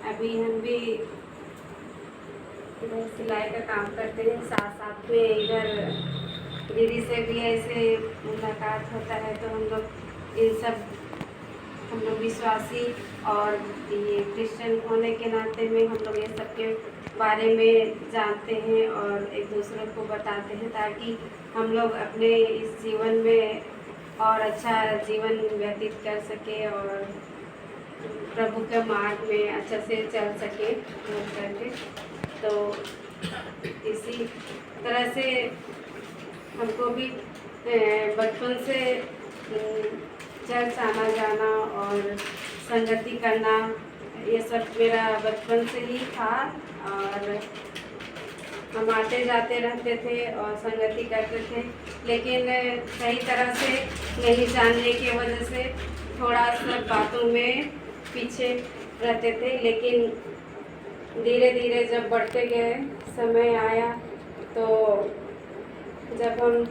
अभी हम भी इधर सिलाई का काम करते हैं, साथ साथ में इधर दीदी से भी ऐसे मुलाकात होता है, तो हम लोग इन सब हम लोग विश्वासी और ये क्रिश्चियन होने के नाते में हम लोग ये सब के बारे में जानते हैं और एक दूसरे को बताते हैं, ताकि हम लोग अपने इस जीवन में और अच्छा जीवन व्यतीत कर सके और प्रभु के मार्ग में अच्छा से चल सके करके। तो इसी तरह से हमको भी बचपन से चर्च आना जाना और संगति करना, ये सब मेरा बचपन से ही था और हम आते जाते रहते थे और संगति करते थे, लेकिन सही तरह से नहीं जानने की वजह से थोड़ा सा बातों में पीछे रहते थे। लेकिन धीरे धीरे जब बढ़ते गए, समय आया, तो जब हम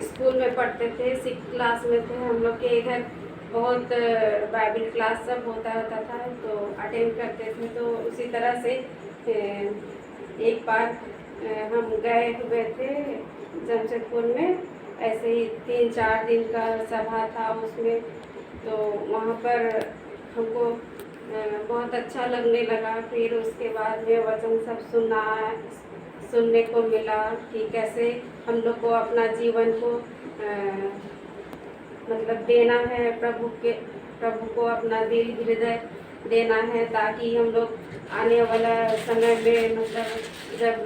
स्कूल में पढ़ते थे, 6 क्लास में थे हम लोग के इधर बहुत बाइबल क्लास सब होता था, तो अटेंड करते थे। तो उसी तरह से एक बार हम गए हुए थे जमशेदपुर में, ऐसे ही 3-4 दिन का सभा था उसमें। तो वहाँ पर हमको बहुत अच्छा लगने लगा। फिर उसके बाद में वचन सब सुनने को मिला कि कैसे हम लोग को अपना जीवन को मतलब देना है, प्रभु को अपना दिल हृदय देना है, ताकि हम लोग आने वाला समय में मतलब जब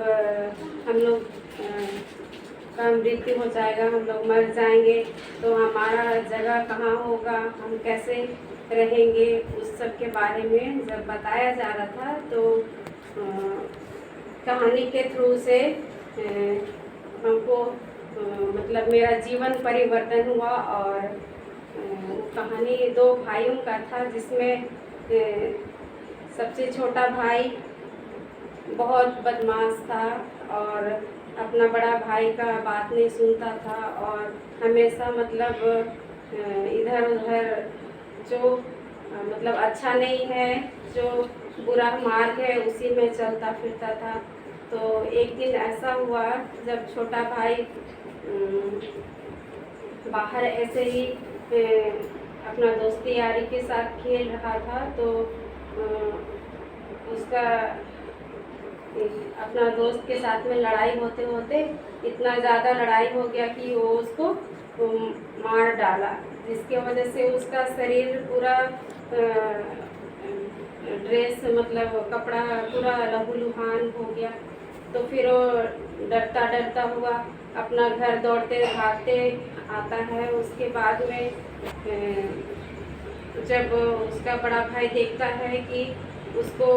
हम लोग का मृत्यु हो जाएगा, हम लोग मर जाएंगे, तो हमारा जगह कहाँ होगा, हम कैसे रहेंगे, उस सब के बारे में जब बताया जा रहा था, तो कहानी के थ्रू से हमको मतलब मेरा जीवन परिवर्तन हुआ। और कहानी 2 भाइयों का था, जिसमें सबसे छोटा भाई बहुत बदमाश था और अपना बड़ा भाई का बात नहीं सुनता था और हमेशा मतलब इधर उधर जो मतलब अच्छा नहीं है, जो बुरा मार्ग है, उसी में चलता फिरता था। तो एक दिन ऐसा हुआ जब छोटा भाई बाहर ऐसे ही अपना दोस्ती यारी के साथ खेल रहा था, तो उसका अपना दोस्त के साथ में लड़ाई होते होते इतना ज़्यादा लड़ाई हो गया कि वो उसको मार डाला, जिसके वजह से उसका शरीर पूरा ड्रेस मतलब कपड़ा पूरा लहूलुहान हो गया। तो फिर वो डरता डरता हुआ अपना घर दौड़ते भागते आता है। उसके बाद में जब उसका बड़ा भाई देखता है कि उसको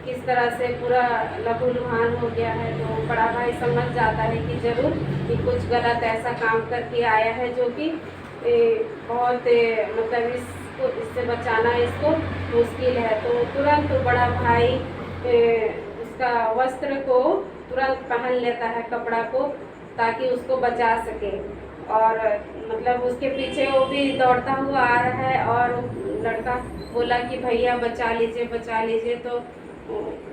किस तरह से पूरा लहूलुहान हो गया है, तो बड़ा भाई समझ जाता है कि ज़रूर कि कुछ गलत ऐसा काम करके आया है, जो कि बहुत मतलब इससे बचाना इसको मुश्किल है। तो तुरंत बड़ा भाई उसका वस्त्र को तुरंत पहन लेता है, कपड़ा को, ताकि उसको बचा सके। और मतलब उसके पीछे वो भी दौड़ता हुआ आ रहा है और लड़का बोला कि भैया बचा लीजिए बचा लीजिए, तो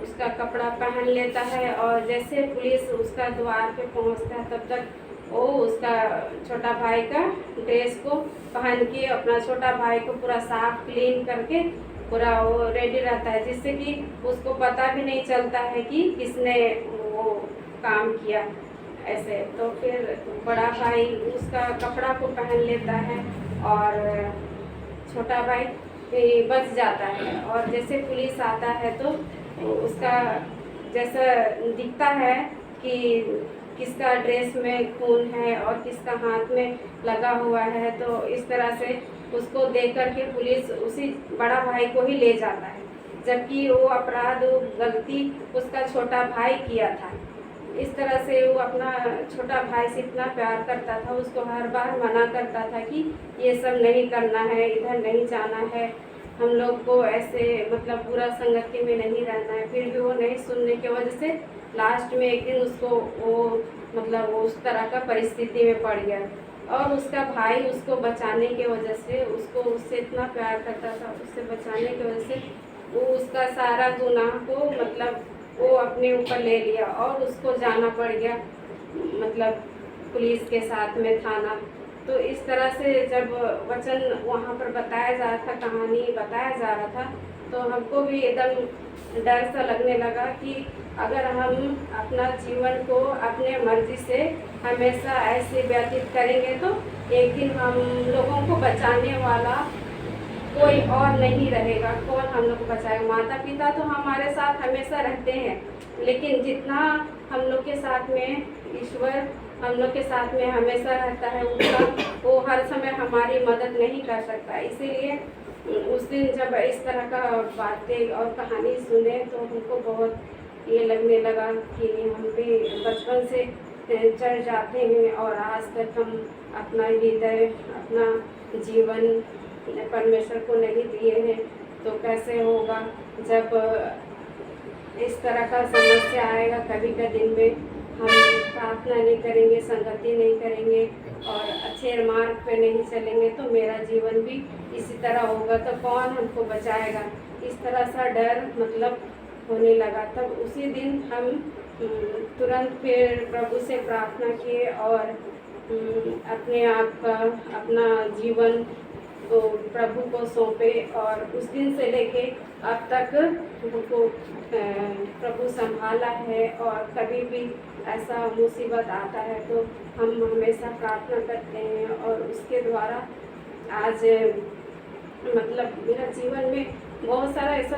उसका कपड़ा पहन लेता है। और जैसे पुलिस उसका द्वार पे पहुंचता है, तब तक वो उसका छोटा भाई का ड्रेस को पहन के अपना छोटा भाई को पूरा साफ क्लीन करके पूरा वो रेडी रहता है, जिससे कि उसको पता भी नहीं चलता है कि किसने वो काम किया ऐसे। तो फिर बड़ा भाई उसका कपड़ा को पहन लेता है और छोटा भाई बच जाता है। और जैसे पुलिस आता है तो उसका जैसा दिखता है कि किसका ड्रेस में खून है और किसका हाथ में लगा हुआ है, तो इस तरह से उसको देख कर के पुलिस उसी बड़ा भाई को ही ले जाता है, जबकि वो अपराध गलती उसका छोटा भाई किया था। इस तरह से वो अपना छोटा भाई से इतना प्यार करता था, उसको हर बार मना करता था कि ये सब नहीं करना है, इधर नहीं जाना है, हम लोग को ऐसे मतलब बुरा संगति में नहीं रहना है। फिर भी वो नहीं सुनने की वजह से लास्ट में एक दिन उसको वो मतलब वो उस तरह का परिस्थिति में पड़ गया। और उसका भाई उसको बचाने की वजह से, उसको उससे इतना प्यार करता था, उससे बचाने की वजह से वो उसका सारा गुनाह को मतलब वो अपने ऊपर ले लिया और उसको जाना पड़ गया मतलब पुलिस के साथ में थाना। तो इस तरह से जब वचन वहाँ पर बताया जा रहा था, कहानी बताया जा रहा था, तो हमको भी एकदम डर सा लगने लगा कि अगर हम अपना जीवन को अपने मर्जी से हमेशा ऐसे व्यतीत करेंगे तो एक दिन हम लोगों को बचाने वाला कोई और नहीं रहेगा। कौन हम लोग को बचाएगा? माता पिता तो हमारे साथ हमेशा रहते हैं, लेकिन जितना हम लोग के साथ में ईश्वर हम लोग के साथ में हमेशा रहता है, उतना वो हर समय हमारी मदद नहीं कर सकता। इसीलिए उस दिन जब इस तरह का बातें और कहानी सुने तो हमको बहुत ये लगने लगा कि हम भी बचपन से चढ़ जाते हैं और आज तक हम अपना हृदय अपना जीवन परमेश्वर को नहीं दिए हैं। तो कैसे होगा जब इस तरह का समस्या आएगा कभी का दिन में, हम प्रार्थना नहीं करेंगे, संगति नहीं करेंगे और अच्छे मार्ग पे नहीं चलेंगे तो मेरा जीवन भी इसी तरह होगा, तो कौन हमको बचाएगा? इस तरह सा डर मतलब होने लगा। तब उसी दिन हम तुरंत फिर प्रभु से प्रार्थना किए और अपने आप का अपना जीवन तो प्रभु को सौंपे और उस दिन से लेके अब तक हमको प्रभु संभाला है। और कभी भी ऐसा मुसीबत आता है तो हम हमेशा प्रार्थना करते हैं और उसके द्वारा आज मतलब मेरा जीवन में बहुत सारा ऐसा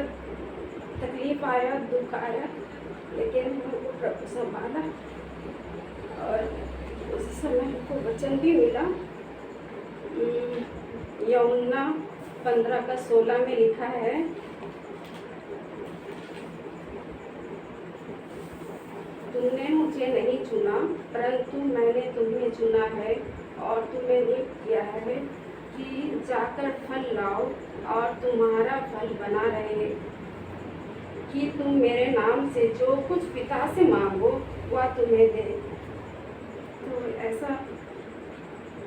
तकलीफ आया, दुख आया, लेकिन हमको प्रभु संभाला और उस समय हमको वचन भी मिला। यूहन्ना 15:16 में लिखा है, तुमने मुझे नहीं चुना परंतु मैंने तुम्हें चुना है और तुम्हें नियुक्त किया है कि जाकर फल लाओ और तुम्हारा फल बना रहे, कि तुम मेरे नाम से जो कुछ पिता से मांगो वह तुम्हें दे। तो ऐसा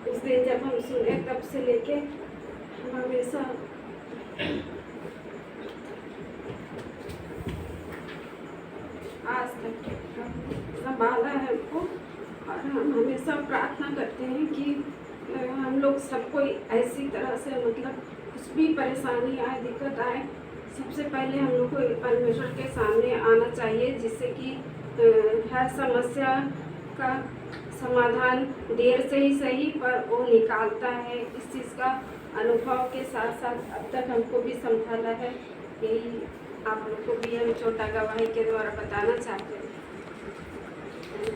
उस दिन जब हम सुने तब से लेके हम हमेशा आज तक संभाला है हमको और हम हमेशा प्रार्थना करते हैं कि हम लोग सबको ऐसी तरह से मतलब कुछ भी परेशानी आए, दिक्कत आए, सबसे पहले हम लोग को परमेश्वर के सामने आना चाहिए, जिससे कि हर समस्या का समाधान देर से ही सही पर वो निकालता है। इस चीज़ का अनुभव के साथ साथ अब तक हमको भी संभाला है। यही आप लोग को भी हम छोटा गवाही के द्वारा बताना चाहते हैं।